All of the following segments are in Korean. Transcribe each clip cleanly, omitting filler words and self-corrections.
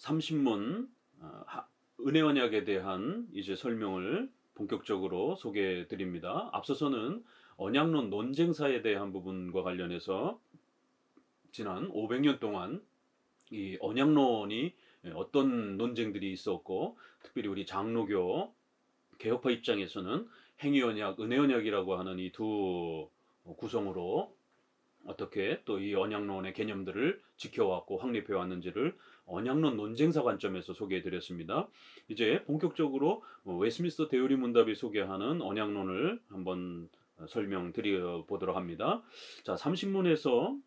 삼신문 은혜 언약에 대한 이제 설명을 본격적으로 소개해 드립니다. 앞서서는 언약론 논쟁사에 대한 부분과 관련해서 지난 500년 동안 이 언약론이 어떤 논쟁들이 있었고, 특별히 우리 장로교 개혁파 입장에서는 행위 언약, 은혜 언약이라고 하는 이 두 구성으로 어떻게 또 이 언약론의 개념들을 지켜왔고 확립해 왔는지를 언약론 논쟁사 관점에서 소개해 드렸습니다. 이제 본격적으로 웨스민스터 대의리 문답이 소개하는 언약론을 한번 설명드려 보도록 합니다. 자, 30문에서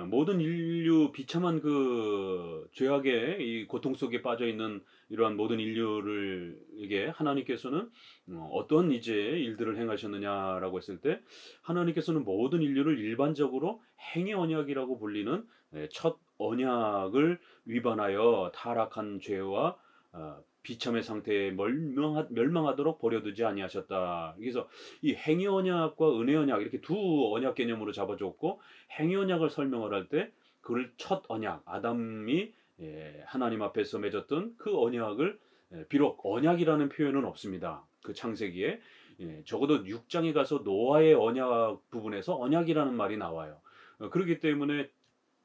모든 인류 비참한 그 죄악의 이 고통 속에 빠져 있는 이러한 모든 인류를 이게 하나님께서는 어떤 이제 일들을 행하셨느냐라고 했을 때, 하나님께서는 모든 인류를 일반적으로 행위 언약이라고 불리는 첫 언약을 위반하여 타락한 죄와 비참의 상태에 멸망하도록 버려두지 아니하셨다. 그래서 이 행위 언약과 은혜 언약 이렇게 두 언약 개념으로 잡아줬고, 행위 언약을 설명을 할 때 그걸 첫 언약, 아담이 하나님 앞에서 맺었던 그 언약을, 비록 언약이라는 표현은 없습니다. 그 창세기에 적어도 6장에 가서 노아의 언약 부분에서 언약이라는 말이 나와요. 그렇기 때문에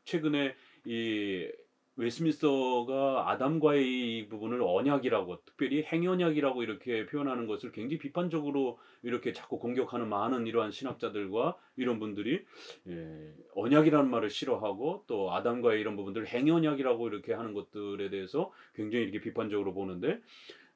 최근에 이 웨스민스터가 아담과의 이 부분을 언약이라고, 특별히 행언약이라고 이렇게 표현하는 것을 굉장히 비판적으로 이렇게 자꾸 공격하는 많은 이러한 신학자들과 이런 분들이 언약이라는 말을 싫어하고, 또 아담과의 이런 부분들을 행언약이라고 이렇게 하는 것들에 대해서 굉장히 이렇게 비판적으로 보는데,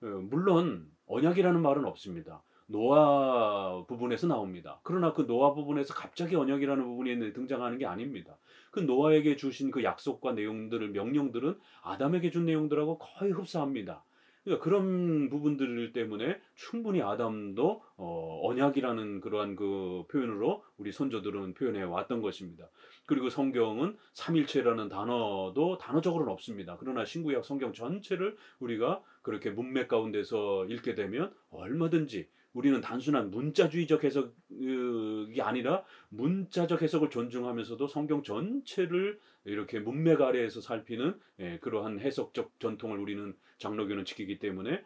물론 언약이라는 말은 없습니다. 노아 부분에서 나옵니다. 그러나 그 노아 부분에서 갑자기 언약이라는 부분이 등장하는 게 아닙니다. 그 노아에게 주신 그 약속과 내용들을, 명령들은 아담에게 준 내용들하고 거의 흡사합니다. 그러니까 그런 부분들 때문에 충분히 아담도 언약이라는 그러한 그 표현으로 우리 선조들은 표현해 왔던 것입니다. 그리고 성경은 삼일체라는 단어도 단어적으로는 없습니다. 그러나 신구약 성경 전체를 우리가 그렇게 문맥 가운데서 읽게 되면 얼마든지 우리는 단순한 문자주의적 해석이 아니라 문자적 해석을 존중하면서도 성경 전체를 이렇게 문맥 아래에서 살피는 그러한 해석적 전통을 우리는 장로교는 지키기 때문에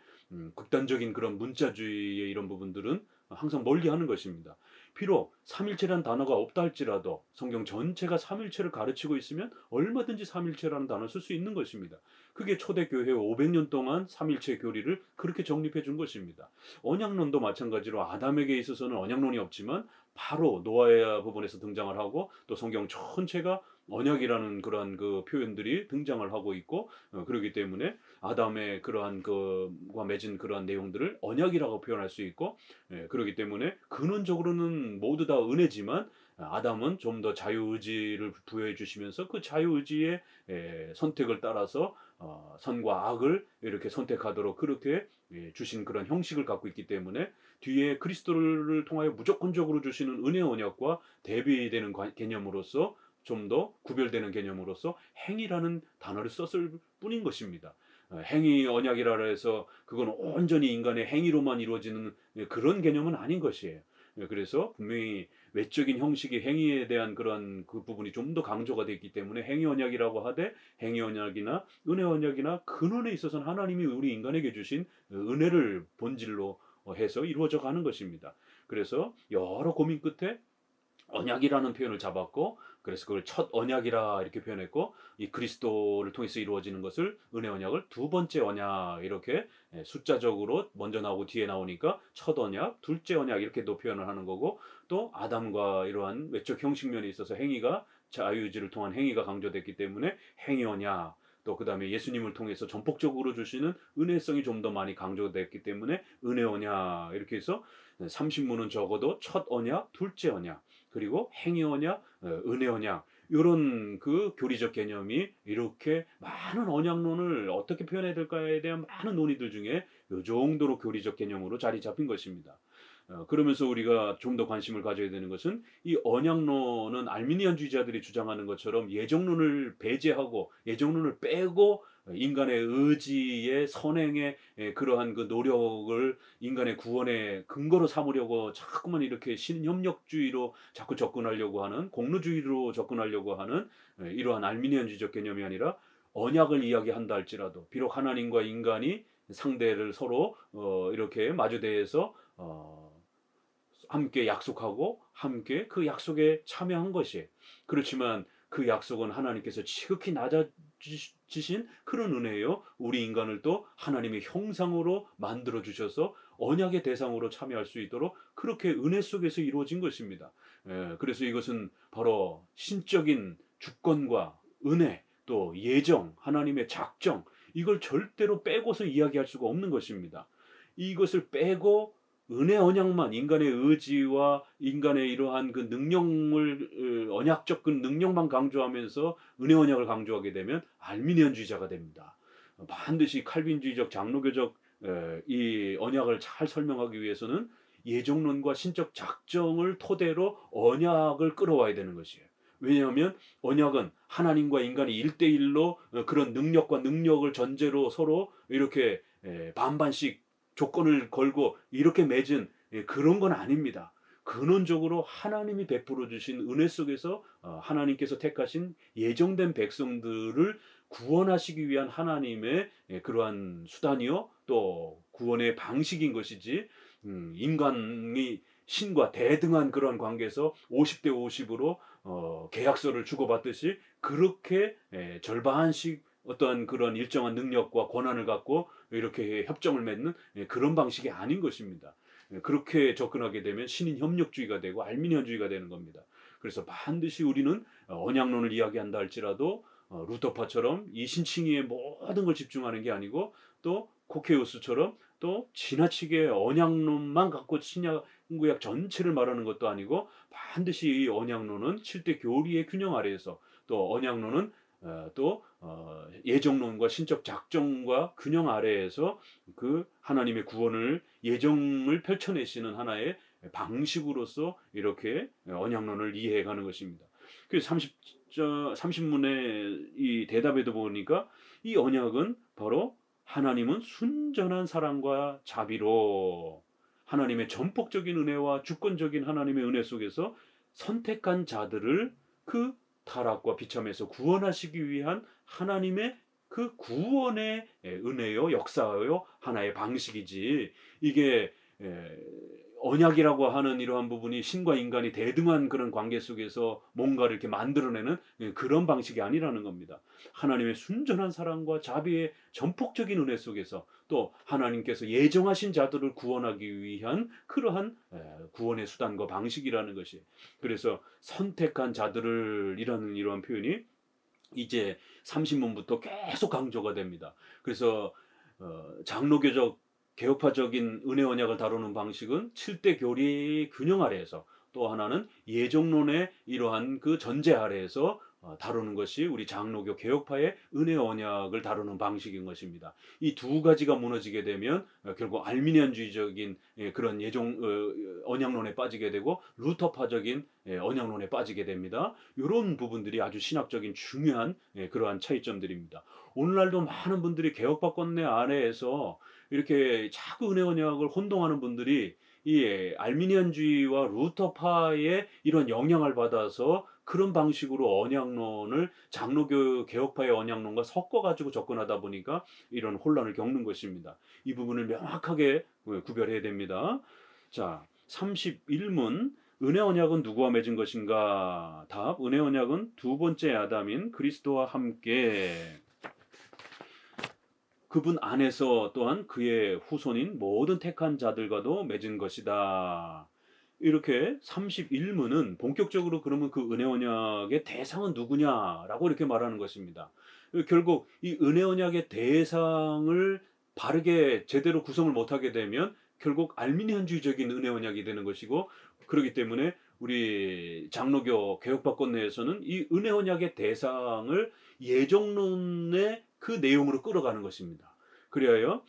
극단적인 그런 문자주의의 이런 부분들은 항상 멀리하는 것입니다. 비록 삼일체라는 단어가 없다 할지라도 성경 전체가 삼일체를 가르치고 있으면 얼마든지 삼일체라는 단어를 쓸 수 있는 것입니다. 그게 초대교회 500년 동안 삼일체 교리를 그렇게 정립해 준 것입니다. 언약론도 마찬가지로 아담에게 있어서는 언약론이 없지만 바로 노아의 부분에서 등장을 하고, 또 성경 전체가 언약이라는 그러한 그 표현들이 등장을 하고 있고, 그렇기 때문에 아담의 그러한 그와 맺은 그러한 내용들을 언약이라고 표현할 수 있고, 그렇기 때문에 근원적으로는 모두 다 은혜지만 아담은 좀 더 자유의지를 부여해 주시면서 그 자유의지의 선택을 따라서 선과 악을 이렇게 선택하도록 그렇게 주신 그런 형식을 갖고 있기 때문에, 뒤에 그리스도를 통하여 무조건적으로 주시는 은혜 언약과 대비되는 개념으로서, 좀 더 구별되는 개념으로서 행위라는 단어를 썼을 뿐인 것입니다. 행위 언약이라 해서 그건 온전히 인간의 행위로만 이루어지는 그런 개념은 아닌 것이에요. 그래서 분명히 외적인 형식의 행위에 대한 그런 그 부분이 좀 더 강조가 됐기 때문에 행위 언약이라고 하되, 행위 언약이나 은혜 언약이나 근원에 있어서는 하나님이 우리 인간에게 주신 은혜를 본질로 해서 이루어져 가는 것입니다. 그래서 여러 고민 끝에 언약이라는 표현을 잡았고, 그래서 그걸 첫 언약이라 이렇게 표현했고, 이 그리스도를 통해서 이루어지는 것을 은혜 언약을 두 번째 언약 이렇게 숫자적으로 먼저 나오고 뒤에 나오니까 첫 언약, 둘째 언약 이렇게도 표현을 하는 거고, 또 아담과 이러한 외적 형식면에 있어서 행위가, 자유의지를 통한 행위가 강조됐기 때문에 행위 언약, 또 그 다음에 예수님을 통해서 전폭적으로 주시는 은혜성이 좀 더 많이 강조됐기 때문에 은혜 언약, 이렇게 해서 30문은 적어도 첫 언약, 둘째 언약, 그리고 행위 언약, 은혜 언약, 이런 그 교리적 개념이 이렇게 많은 언약론을 어떻게 표현해야 될까에 대한 많은 논의들 중에 이 정도로 교리적 개념으로 자리 잡힌 것입니다. 그러면서 우리가 좀 더 관심을 가져야 되는 것은, 이 언약론은 알미니안주의자들이 주장하는 것처럼 예정론을 배제하고 예정론을 빼고 인간의 의지의 선행의 그러한 그 노력을 인간의 구원의 근거로 삼으려고 자꾸만 이렇게 신협력주의로 자꾸 접근하려고 하는, 공로주의로 접근하려고 하는 이러한 알미니안주의적 개념이 아니라 언약을 이야기한다 할지라도 비록 하나님과 인간이 상대를 서로 이렇게 마주대해서 함께 약속하고 함께 그 약속에 참여한 것이, 그렇지만 그 약속은 하나님께서 지극히 낮아지신 그런 은혜예요. 우리 인간을 또 하나님의 형상으로 만들어 주셔서 언약의 대상으로 참여할 수 있도록 그렇게 은혜 속에서 이루어진 것입니다. 그래서 이것은 바로 신적인 주권과 은혜, 또 예정, 하나님의 작정, 이걸 절대로 빼고서 이야기할 수가 없는 것입니다. 이것을 빼고 은혜 언약만, 인간의 의지와 인간의 이러한 그 능력을, 언약적 그 능력만 강조하면서 은혜 언약을 강조하게 되면 알미니언주의자가 됩니다. 반드시 칼빈주의적 장로교적 이 언약을 잘 설명하기 위해서는 예정론과 신적 작정을 토대로 언약을 끌어와야 되는 것이에요. 왜냐하면 언약은 하나님과 인간이 1대1로 그런 능력과 능력을 전제로 서로 이렇게 반반씩 조건을 걸고 이렇게 맺은 그런 건 아닙니다. 근원적으로 하나님이 베풀어 주신 은혜 속에서 하나님께서 택하신 예정된 백성들을 구원하시기 위한 하나님의 그러한 수단이요, 또 구원의 방식인 것이지, 인간이 신과 대등한 그런 관계에서 50대 50으로 계약서를 주고받듯이 그렇게 절반씩 어떠한 그런 일정한 능력과 권한을 갖고 이렇게 협정을 맺는 그런 방식이 아닌 것입니다. 그렇게 접근하게 되면 신인 협력주의가 되고 알미니언주의가 되는 겁니다. 그래서 반드시 우리는 언약론을 이야기한다 할지라도 루터파처럼 이 신칭의의 모든 걸 집중하는 게 아니고, 또 코케우스처럼 또 지나치게 언약론만 갖고 신약구약 전체를 말하는 것도 아니고, 반드시 이 언약론은 7대 교리의 균형 아래에서, 또 언약론은 또 예정론과 신적 작정과 균형 아래에서 그 하나님의 구원을 예정을 펼쳐내시는 하나의 방식으로서 이렇게 언약론을 이해해가는 것입니다. 그 30문의 이 대답에도 보니까 이 언약은 바로 하나님은 순전한 사랑과 자비로 하나님의 전폭적인 은혜와 주권적인 하나님의 은혜 속에서 선택한 자들을 그 타락과 비참에서 구원하시기 위한 하나님의 그 구원의 은혜요, 역사요, 하나의 방식이지, 이게 언약이라고 하는 이러한 부분이 신과 인간이 대등한 그런 관계 속에서 뭔가를 이렇게 만들어내는 그런 방식이 아니라는 겁니다. 하나님의 순전한 사랑과 자비의 전폭적인 은혜 속에서 또 하나님께서 예정하신 자들을 구원하기 위한 그러한 구원의 수단과 방식이라는 것이, 그래서 선택한 자들을 이런 표현이 이제 30문부터 계속 강조가 됩니다. 그래서 장로교적 개혁파적인 은혜 언약을 다루는 방식은 7대 교리 균형 아래에서, 또 하나는 예정론의 이러한 그 전제 아래에서 다루는 것이 우리 장로교 개혁파의 은혜 언약을 다루는 방식인 것입니다. 이 두 가지가 무너지게 되면 결국 알미니안주의적인 그런 언약론에 빠지게 되고 루터파적인 언약론에 빠지게 됩니다. 이런 부분들이 아주 신학적인 중요한 그러한 차이점들입니다. 오늘날도 많은 분들이 개혁파권내 아래에서 이렇게 자꾸 은혜 언약을 혼동하는 분들이 이 알미니안주의와 루터파의 이런 영향을 받아서 그런 방식으로 언약론을 장로교 개혁파의 언약론과 섞어가지고 접근하다 보니까 이런 혼란을 겪는 것입니다. 이 부분을 명확하게 구별해야 됩니다. 자, 31문 은혜 언약은 누구와 맺은 것인가? 답, 은혜 언약은 두 번째 아담인 그리스도와 함께 그분 안에서 또한 그의 후손인 모든 택한 자들과도 맺은 것이다. 이렇게 31문은 본격적으로 그러면 그 은혜 언약의 대상은 누구냐라고 이렇게 말하는 것입니다. 결국 이 은혜 언약의 대상을 바르게 제대로 구성을 못하게 되면 결국 알미니안주의적인 은혜 언약이 되는 것이고, 그렇기 때문에 우리 장로교 개혁파권 내에서는 이 은혜 언약의 대상을 예정론의 그 내용으로 끌어가는 것입니다. 그리하여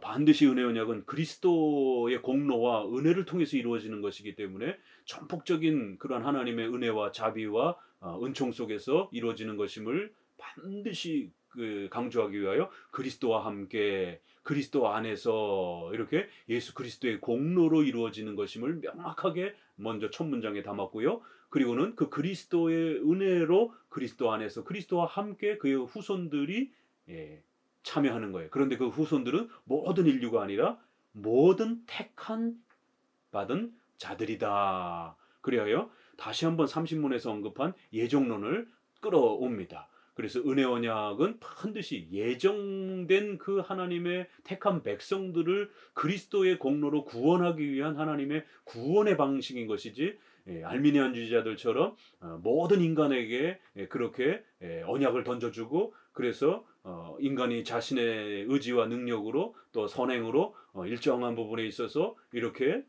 반드시 은혜 언약은 그리스도의 공로와 은혜를 통해서 이루어지는 것이기 때문에 전폭적인 그러한 하나님의 은혜와 자비와 은총 속에서 이루어지는 것임을 반드시 강조하기 위하여 그리스도와 함께 그리스도 안에서 이렇게 예수 그리스도의 공로로 이루어지는 것임을 명확하게 먼저 첫 문장에 담았고요. 그리고는 그 그리스도의 은혜로 그리스도 안에서 그리스도와 함께 그의 후손들이 참여하는 거예요. 그런데 그 후손들은 모든 인류가 아니라 모든 택한 받은 자들이다. 그리하여 다시 한번 30문에서 언급한 예정론을 끌어옵니다. 그래서 은혜 언약은 반드시 예정된 그 하나님의 택한 백성들을 그리스도의 공로로 구원하기 위한 하나님의 구원의 방식인 것이지, 알미니안주의자들처럼 모든 인간에게 그렇게 언약을 던져주고, 그래서 인간이 자신의 의지와 능력으로 또 선행으로 일정한 부분에 있어서 이렇게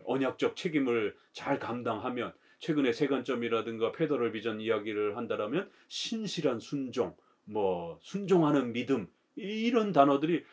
언약적 책임을 잘 감당하면, 최근에 세관점이라든가 페더럴 비전 이야기를 한다라면 신실한 순종, 순종하는 믿음, 이런 단어들이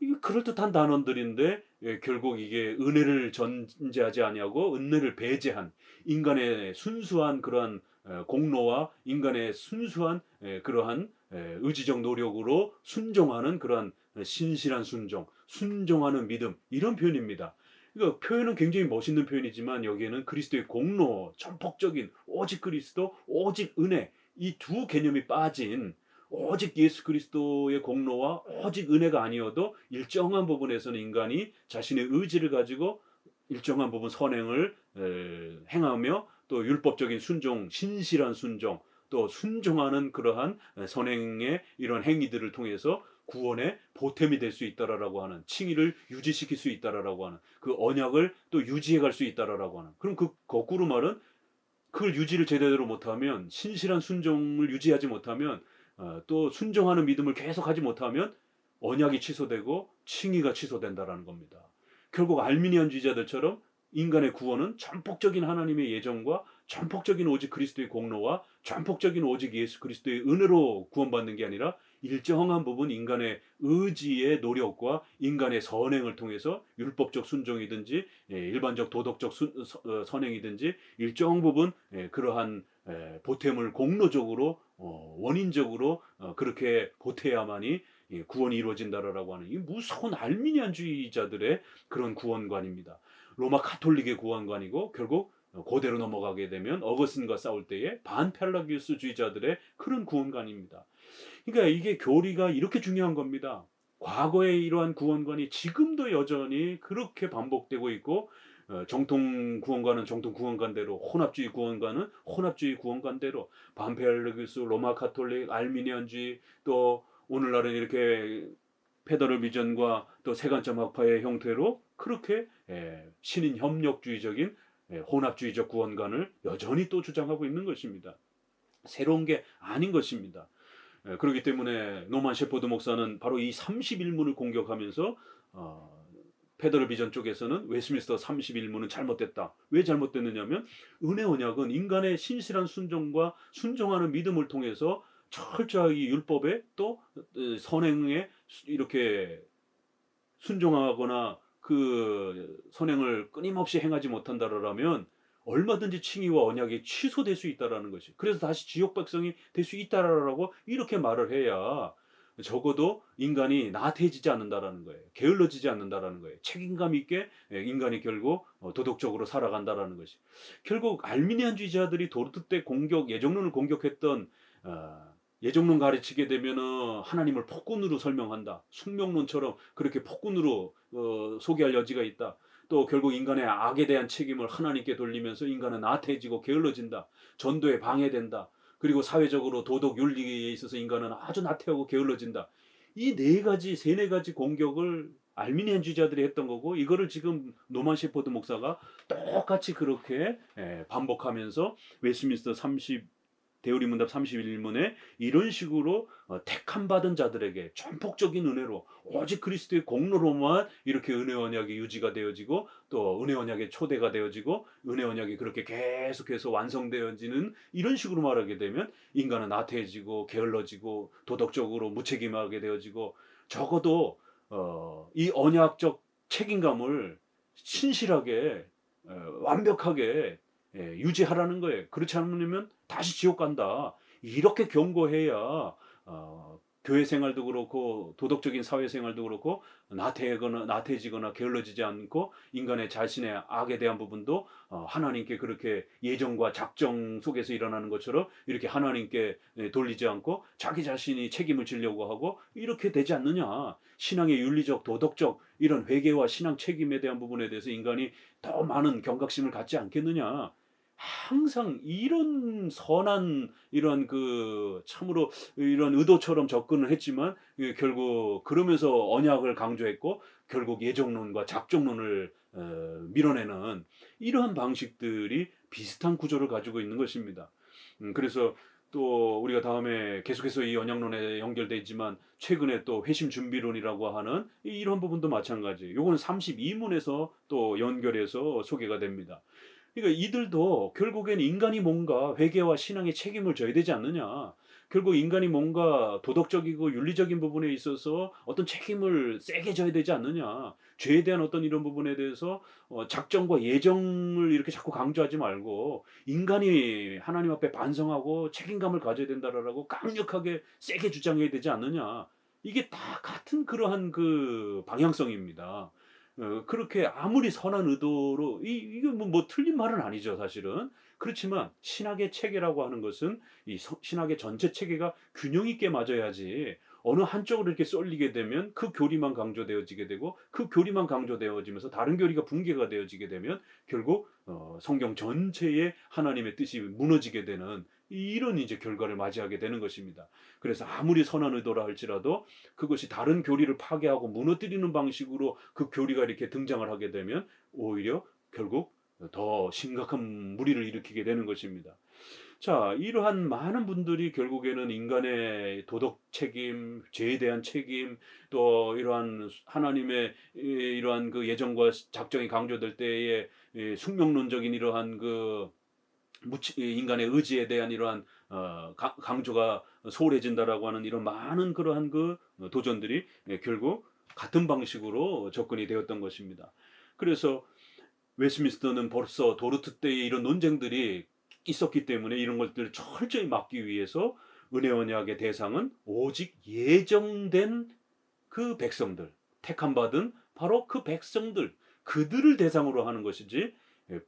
이게 그럴듯한 단어들인데, 결국 이게 은혜를 전제하지 아니하고 은혜를 배제한 인간의 순수한 그러한 공로와 인간의 순수한 그러한 의지적 노력으로 순종하는 그러한 신실한 순종, 순종하는 믿음, 이런 표현입니다. 그러니까 표현은 굉장히 멋있는 표현이지만 여기에는 그리스도의 공로, 전폭적인 오직 그리스도, 오직 은혜, 이 두 개념이 빠진, 오직 예수 그리스도의 공로와 오직 은혜가 아니어도 일정한 부분에서는 인간이 자신의 의지를 가지고 일정한 부분 선행을 행하며 또 율법적인 순종, 신실한 순종, 또 순종하는 그러한 선행의 이런 행위들을 통해서 구원의 보탬이 될 수 있다라고 하는, 칭의를 유지시킬 수 있다라고 하는, 그 언약을 또 유지해 갈 수 있다라고 하는. 그럼 그 거꾸로 말은 그걸 유지를 제대로 못하면, 신실한 순종을 유지하지 못하면, 또 순종하는 믿음을 계속하지 못하면 언약이 취소되고 칭의가 취소된다라는 겁니다. 결국 알미니안주의자들처럼 인간의 구원은 전폭적인 하나님의 예정과 전폭적인 오직 그리스도의 공로와 전폭적인 오직 예수 그리스도의 은혜로 구원받는 게 아니라 일정한 부분 인간의 의지의 노력과 인간의 선행을 통해서 율법적 순종이든지 일반적 도덕적 선행이든지 일정 부분 그러한 보탬을 공로적으로 원인적으로 그렇게 보태야만이 구원이 이루어진다라고 하는 이 무서운 알미니안주의자들의 그런 구원관입니다. 로마 카톨릭의 구원관이고, 결국 고대로 넘어가게 되면 어거스틴과 싸울 때의 반펠라기우스주의자들의 그런 구원관입니다. 그러니까 이게 교리가 이렇게 중요한 겁니다. 과거의 이러한 구원관이 지금도 여전히 그렇게 반복되고 있고, 정통 구원관은 정통 구원관대로, 혼합주의 구원관은 혼합주의 구원관대로, 반펠라기우스, 로마 카톨릭, 알미니안주의, 또 오늘날은 이렇게 페더럴 비전과 또 세관점 학파의 형태로 그렇게 신인 협력주의적인 혼합주의적 구원관을 여전히 또 주장하고 있는 것입니다. 새로운 게 아닌 것입니다. 그렇기 때문에 노만 셰퍼드 목사는 바로 이 31문을 공격하면서 페더럴 비전 쪽에서는 웨스민스터 31문은 잘못됐다. 왜 잘못됐느냐면, 은혜 언약은 인간의 신실한 순종과 순종하는 믿음을 통해서 철저하게 율법에 또 선행에 이렇게 순종하거나 그 선행을 끊임없이 행하지 못한다라면 얼마든지 칭의와 언약이 취소될 수 있다라는 것이. 그래서 다시 지옥 백성이 될 수 있다라고 이렇게 말을 해야 적어도 인간이 나태해지지 않는다라는 거예요. 게을러지지 않는다라는 거예요. 책임감 있게 인간이 결국 도덕적으로 살아간다라는 것이. 결국 알미니안주의자들이 도르트 때 예정론을 공격했던 예정론 가르치게 되면은 하나님을 폭군으로 설명한다. 숙명론처럼 그렇게 폭군으로 소개할 여지가 있다. 또 결국 인간의 악에 대한 책임을 하나님께 돌리면서 인간은 나태해지고 게을러진다. 전도에 방해된다. 그리고 사회적으로 도덕 윤리에 있어서 인간은 아주 나태하고 게을러진다. 이 세네 가지 공격을 알미니안주의자들이 했던 거고, 이거를 지금 노만 셰퍼드 목사가 똑같이 그렇게 반복하면서 웨스민스터 대우리문답 31문에 이런 식으로 택함 받은 자들에게 전폭적인 은혜로 오직 그리스도의 공로로만 이렇게 은혜 언약이 유지가 되어지고, 또 은혜 언약의 초대가 되어지고, 은혜 언약이 그렇게 계속해서 완성되어지는, 이런 식으로 말하게 되면 인간은 나태해지고 게을러지고 도덕적으로 무책임하게 되어지고, 적어도 이 언약적 책임감을 신실하게 완벽하게 유지하라는 거예요. 그렇지 않으면 다시 지옥 간다. 이렇게 경고해야 교회 생활도 그렇고 도덕적인 사회 생활도 그렇고 나태해지거나 게을러지지 않고 인간의 자신의 악에 대한 부분도 하나님께 그렇게 예정과 작정 속에서 일어나는 것처럼 이렇게 하나님께 돌리지 않고 자기 자신이 책임을 지려고 하고 이렇게 되지 않느냐. 신앙의 윤리적 도덕적 이런 회개와 신앙 책임에 대한 부분에 대해서 인간이 더 많은 경각심을 갖지 않겠느냐. 항상 이런 선한 이런 참으로 이런 의도처럼 접근을 했지만 결국 그러면서 언약을 강조했고 결국 예정론과 작정론을 밀어내는 이러한 방식들이 비슷한 구조를 가지고 있는 것입니다. 그래서 또 우리가 다음에 계속해서 이 언약론에 연결돼 있지만 최근에 또 회심 준비론이라고 하는 이런 부분도 마찬가지. 요거는 32문에서 또 연결해서 소개가 됩니다. 그러니까 이들도 결국엔 인간이 뭔가 회개와 신앙의 책임을 져야 되지 않느냐. 결국 인간이 뭔가 도덕적이고 윤리적인 부분에 있어서 어떤 책임을 세게 져야 되지 않느냐. 죄에 대한 어떤 이런 부분에 대해서 작정과 예정을 이렇게 자꾸 강조하지 말고 인간이 하나님 앞에 반성하고 책임감을 가져야 된다라고 강력하게 세게 주장해야 되지 않느냐. 이게 다 같은 그러한 방향성입니다. 그렇게 아무리 선한 의도로 이게 뭐 틀린 말은 아니죠, 사실은. 그렇지만 신학의 체계라고 하는 것은 신학의 전체 체계가 균형 있게 맞아야지 어느 한쪽으로 이렇게 쏠리게 되면 그 교리만 강조되어지게 되고 그 교리만 강조되어지면서 다른 교리가 붕괴가 되어지게 되면 결국 성경 전체의 하나님의 뜻이 무너지게 되는 이런 이제 결과를 맞이하게 되는 것입니다. 그래서 아무리 선한 의도라 할지라도 그것이 다른 교리를 파괴하고 무너뜨리는 방식으로 그 교리가 이렇게 등장을 하게 되면 오히려 결국 더 심각한 무리를 일으키게 되는 것입니다. 자, 이러한 많은 분들이 결국에는 인간의 도덕 책임, 죄에 대한 책임, 또 이러한 하나님의 이러한 예정과 작정이 강조될 때의 숙명론적인 이러한 인간의 의지에 대한 이러한 강조가 소홀해진다라고 하는 이런 많은 그러한 도전들이 결국 같은 방식으로 접근이 되었던 것입니다. 그래서 웨스민스터는 벌써 도르트 때의 이런 논쟁들이 있었기 때문에 이런 것들을 철저히 막기 위해서 은혜 언약의 대상은 오직 예정된 그 백성들, 택함 받은 바로 그 백성들, 그들을 대상으로 하는 것이지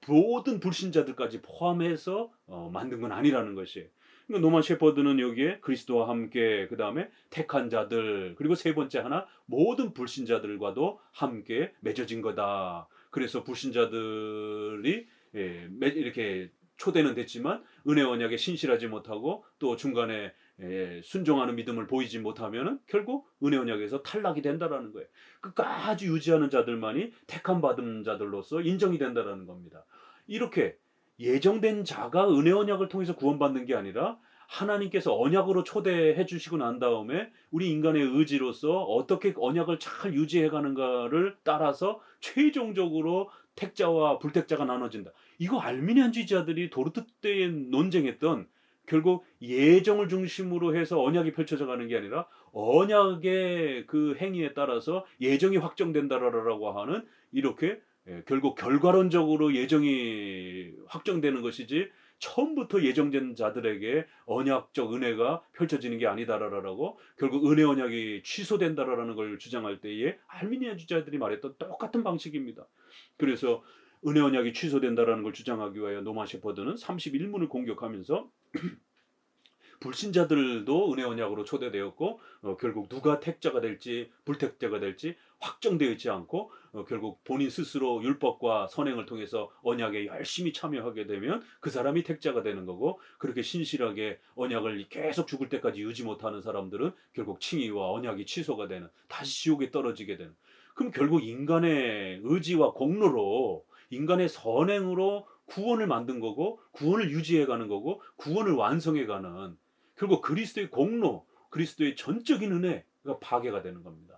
모든 불신자들까지 포함해서 만든 건 아니라는 것이에요. 그러니까 노만 셰퍼드는 여기에 그리스도와 함께 그 다음에 택한 자들 그리고 세 번째 하나 모든 불신자들과도 함께 맺어진 거다. 그래서 불신자들이 이렇게 초대는 됐지만 은혜 언약에 신실하지 못하고 또 중간에 순종하는 믿음을 보이지 못하면 결국 은혜 언약에서 탈락이 된다라는 거예요. 끝까지 유지하는 자들만이 택함 받은 자들로서 인정이 된다라는 겁니다. 이렇게 예정된 자가 은혜 언약을 통해서 구원받는 게 아니라 하나님께서 언약으로 초대해 주시고 난 다음에 우리 인간의 의지로서 어떻게 언약을 잘 유지해 가는가를 따라서 최종적으로 택자와 불택자가 나눠진다. 이거 알미니안주의자들이 도르트 때에 논쟁했던 결국 예정을 중심으로 해서 언약이 펼쳐져 가는 게 아니라 언약의 그 행위에 따라서 예정이 확정된다라고 하는 이렇게 결국 결과론적으로 예정이 확정되는 것이지 처음부터 예정된 자들에게 언약적 은혜가 펼쳐지는 게 아니다라고 결국 은혜 언약이 취소된다라는 걸 주장할 때에 알미니안주의자들이 말했던 똑같은 방식입니다. 그래서 은혜 언약이 취소된다라는 걸 주장하기 위하여 노만 셰퍼드는 31문을 공격하면서 불신자들도 은혜 언약으로 초대되었고 결국 누가 택자가 될지 불택자가 될지 확정되어 있지 않고 결국 본인 스스로 율법과 선행을 통해서 언약에 열심히 참여하게 되면 그 사람이 택자가 되는 거고 그렇게 신실하게 언약을 계속 죽을 때까지 유지 못하는 사람들은 결국 칭의와 언약이 취소가 되는 다시 지옥에 떨어지게 되는 그럼 결국 인간의 의지와 공로로 인간의 선행으로 구원을 만든 거고 구원을 유지해가는 거고 구원을 완성해가는 결국 그리스도의 공로, 그리스도의 전적인 은혜가 파괴가 되는 겁니다.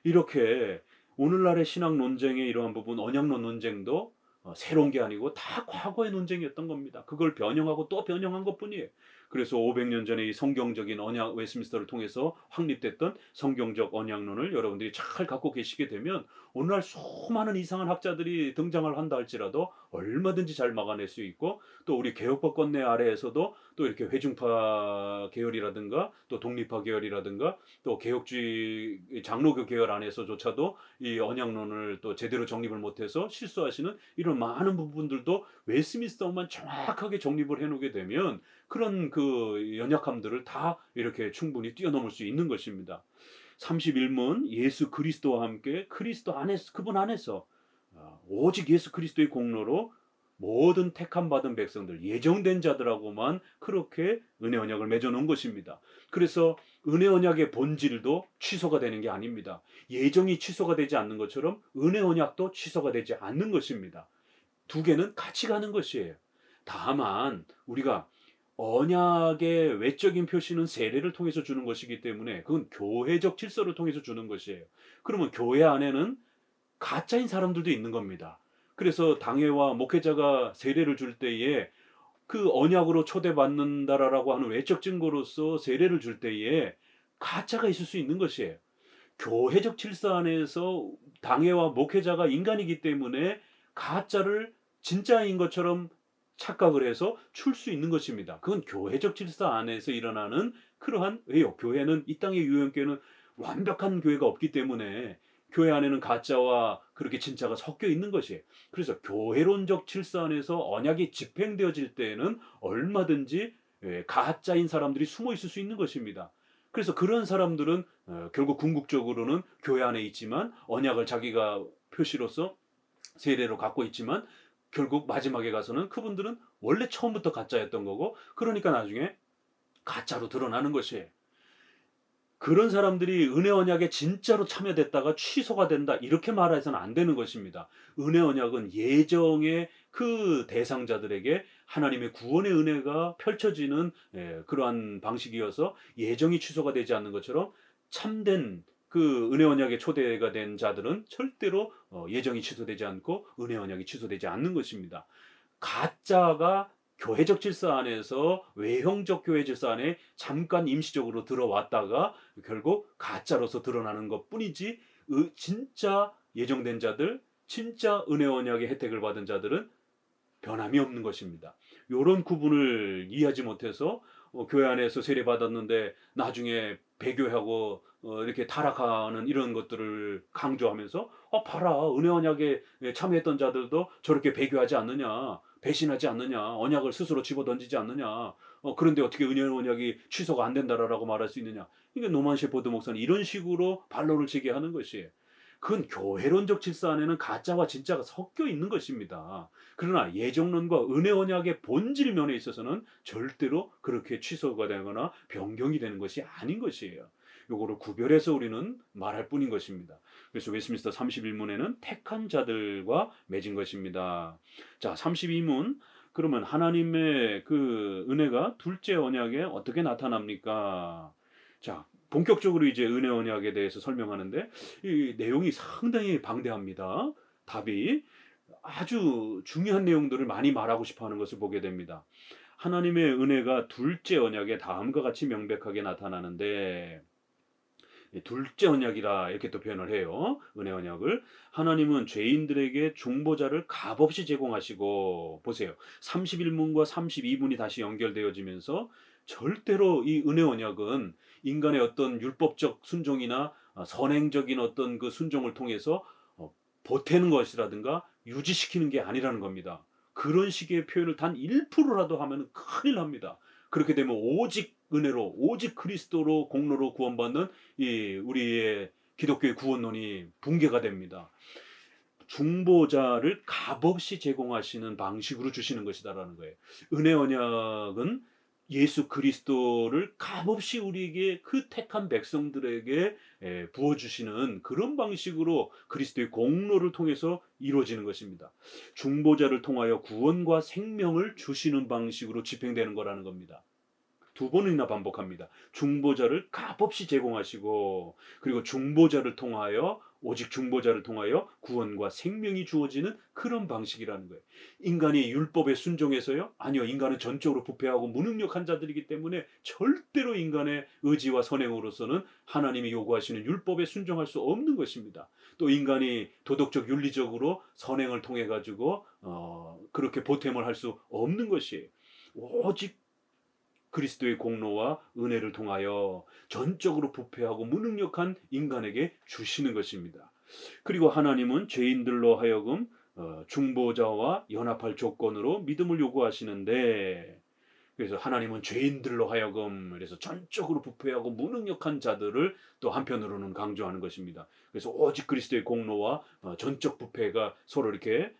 이렇게 오늘날의 신학 논쟁의 이러한 부분, 언약론 논쟁도 새로운 게 아니고 다 과거의 논쟁이었던 겁니다. 그걸 변형하고 또 변형한 것뿐이에요. 그래서 500년 전에 이 성경적인 언약 웨스민스터를 통해서 확립됐던 성경적 언약론을 여러분들이 잘 갖고 계시게 되면 오늘날 수많은 이상한 학자들이 등장을 한다 할지라도 얼마든지 잘 막아낼 수 있고, 또 우리 개혁법권내 아래에서도 또 이렇게 회중파 계열이라든가 또 독립파 계열이라든가 또 개혁주의 장로교 계열 안에서조차도 이 언약론을 또 제대로 정립을 못해서 실수하시는 이런 많은 부분들도 웨스트민스터만 정확하게 정립을 해놓게 되면 그런 그 연약함들을 다 이렇게 충분히 뛰어넘을 수 있는 것입니다. 31문 예수 그리스도와 함께 그리스도 안에서, 그분 안에서 오직 예수 그리스도의 공로로 모든 택함 받은 백성들, 예정된 자들하고만 그렇게 은혜 언약을 맺어 놓은 것입니다. 그래서 은혜 언약의 본질도 취소가 되는 게 아닙니다. 예정이 취소가 되지 않는 것처럼 은혜 언약도 취소가 되지 않는 것입니다. 두 개는 같이 가는 것이에요. 다만 우리가 언약의 외적인 표시는 세례를 통해서 주는 것이기 때문에 그건 교회적 질서를 통해서 주는 것이에요. 그러면 교회 안에는 가짜인 사람들도 있는 겁니다. 그래서 당회와 목회자가 세례를 줄 때에 그 언약으로 초대받는다라고 하는 외적 증거로서 세례를 줄 때에 가짜가 있을 수 있는 것이에요. 교회적 질서 안에서 당회와 목회자가 인간이기 때문에 가짜를 진짜인 것처럼 착각을 해서 출 수 있는 것입니다. 그건 교회적 질서 안에서 일어나는 그러한, 왜요? 교회는, 이 땅의 유형교회는 완벽한 교회가 없기 때문에 교회 안에는 가짜와 그렇게 진짜가 섞여 있는 것이에요. 그래서 교회론적 질서 안에서 언약이 집행되어질 때에는 얼마든지 가짜인 사람들이 숨어 있을 수 있는 것입니다. 그래서 그런 사람들은 결국 궁극적으로는 교회 안에 있지만 언약을 자기가 표시로서 세례로 갖고 있지만 결국 마지막에 가서는 그분들은 원래 처음부터 가짜였던 거고, 그러니까 나중에 가짜로 드러나는 것이에요. 그런 사람들이 은혜 언약에 진짜로 참여됐다가 취소가 된다, 이렇게 말해서는 안 되는 것입니다. 은혜 언약은 예정의 그 대상자들에게 하나님의 구원의 은혜가 펼쳐지는 그러한 방식이어서 예정이 취소가 되지 않는 것처럼 참된 그 은혜 언약에 초대가 된 자들은 절대로 예정이 취소되지 않고 은혜 언약이 취소되지 않는 것입니다. 가짜가 교회적 질서 안에서 외형적 교회 질서 안에 잠깐 임시적으로 들어왔다가 결국 가짜로서 드러나는 것 뿐이지, 진짜 예정된 자들, 진짜 은혜 언약의 혜택을 받은 자들은 변함이 없는 것입니다. 이런 구분을 이해하지 못해서 교회 안에서 세례 받았는데 나중에 배교하고 이렇게 타락하는 이런 것들을 강조하면서 봐라, 은혜 언약에 참여했던 자들도 저렇게 배교하지 않느냐, 배신하지 않느냐, 언약을 스스로 집어던지지 않느냐, 그런데 어떻게 은혜 언약이 취소가 안 된다라고 말할 수 있느냐. 이게 노만 셰퍼드 목사는 이런 식으로 반론을 제기하는 것이에요. 그건 교회론적 질서 안에는 가짜와 진짜가 섞여 있는 것입니다. 그러나 예정론과 은혜 언약의 본질 면에 있어서는 절대로 그렇게 취소가 되거나 변경이 되는 것이 아닌 것이에요. 요거를 구별해서 우리는 말할 뿐인 것입니다. 그래서 웨스트민스터 31문에는 택한 자들과 맺은 것입니다. 자, 32문. 그러면 하나님의 그 은혜가 둘째 언약에 어떻게 나타납니까? 자, 본격적으로 이제 은혜 언약에 대해서 설명하는데 이 내용이 상당히 방대합니다. 답이 아주 중요한 내용들을 많이 말하고 싶어 하는 것을 보게 됩니다. 하나님의 은혜가 둘째 언약에 다음과 같이 명백하게 나타나는데, 둘째 언약이라 이렇게 또 표현을 해요. 은혜 언약을. 하나님은 죄인들에게 중보자를 값없이 제공하시고, 보세요. 31문과 32문이 다시 연결되어지면서 절대로 이 은혜 언약은 인간의 어떤 율법적 순종이나 선행적인 어떤 그 순종을 통해서 보태는 것이라든가 유지시키는 게 아니라는 겁니다. 그런 식의 표현을 단 1%라도 하면 큰일 납니다. 그렇게 되면 오직 은혜로, 오직 그리스도로 공로로 구원받는 이 우리의 기독교의 구원론이 붕괴가 됩니다. 중보자를 값없이 제공하시는 방식으로 주시는 것이다라는 거예요. 은혜 언약은 예수 그리스도를 값없이 우리에게, 그 택한 백성들에게 부어주시는 그런 방식으로 그리스도의 공로를 통해서 이루어지는 것입니다. 중보자를 통하여 구원과 생명을 주시는 방식으로 집행되는 거라는 겁니다. 두 번이나 반복합니다. 중보자를 값없이 제공하시고, 그리고 중보자를 통하여 오직 중보자를 통하여 구원과 생명이 주어지는 그런 방식이라는 거예요. 인간이 율법에 순종해서요? 아니요. 인간은 전적으로 부패하고 무능력한 자들이기 때문에 절대로 인간의 의지와 선행으로서는 하나님이 요구하시는 율법에 순종할 수 없는 것입니다. 또 인간이 도덕적 윤리적으로 선행을 통해 가지고 그렇게 보탬을 할 수 없는 것이에요. 오직 그리스도의 공로와 은혜를 통하여 전적으로 부패하고 무능력한 인간에게 주시는 것입니다. 그리고 하나님은 죄인들로 하여금 중보자와 연합할 조건으로 믿음을 요구하시는데, 그래서 하나님은 죄인들로 하여금, 그래서 전적으로 부패하고 무능력한 자들을 또 한편으로는 강조하는 것입니다. 그래서 오직 그리스도의 공로와 전적 부패가 서로 이렇게